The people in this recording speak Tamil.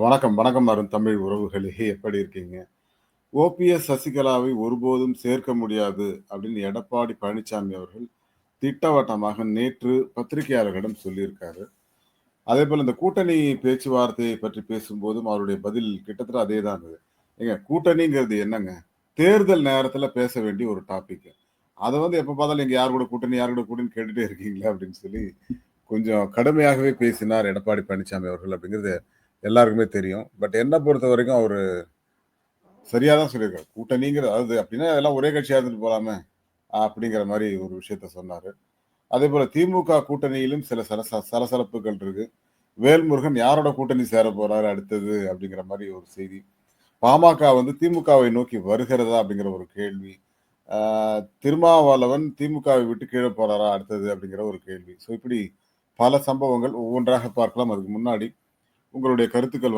வணக்கம், வணக்கம் அருண் தமிழ் உறவுகளே! எப்படி இருக்கீங்க? ஓபிஎஸ் சசிகலாவை ஒருபோதும் சேர்க்க முடியாது அப்படின்னு எடப்பாடி பழனிசாமி அவர்கள் திட்டவட்டமாக நேற்று பத்திரிகையாளர்களிடம் சொல்லியிருக்காரு. அதேபோல இந்த கூட்டணி பேச்சுவார்த்தையை பற்றி பேசும்போதும் அவருடைய பதில் கிட்டத்தட்ட அதே தான் இருந்தது. ஏங்க கூட்டணிங்கிறது என்னங்க? தேர்தல் நேரத்துல பேச வேண்டிய ஒரு டாபிக். அத எப்ப பார்த்தாலும் நீங்க யார் கூட கூட்டணி, யார் கூட கூட்டணின்னு கேட்டுட்டே இருக்கீங்களே அப்படின்னு சொல்லி கொஞ்சம் கடுமையாகவே பேசினார் எடப்பாடி பழனிசாமி அவர்கள் அப்படிங்கிறது எல்லாருக்குமே தெரியும். பட் என்ன பொறுத்தவரைக்கும் அவரு சரியா தான் சொல்லியிருக்காரு. கூட்டணிங்கிறது அதாவது அப்படின்னா எல்லாம் ஒரே கட்சியா இருந்துட்டு போலாமே! அப்படிங்கிற மாரி ஒரு விஷயத்த சொன்னாரு. அதேபோல திமுக கூட்டணியிலும் சில சலசலப்புகள் இருக்கு. வேல்முருகன் யாரோட கூட்டணி சேர போறாரு அடுத்தது அப்படிங்கிற மாரி ஒரு செய்தி. பாமக திமுகவை நோக்கி வருகிறதா அப்படிங்கிற ஒரு கேள்வி. ஆ திருமாவளவன் திமுகவை விட்டு கீழ போறாரா அடுத்தது அப்படிங்கிற ஒரு கேள்வி. இப்படி பல சம்பவங்கள் ஒவ்வொன்றாக பார்க்கலாம். அதுக்கு முன்னாடி உங்களுடைய கருத்துக்கள்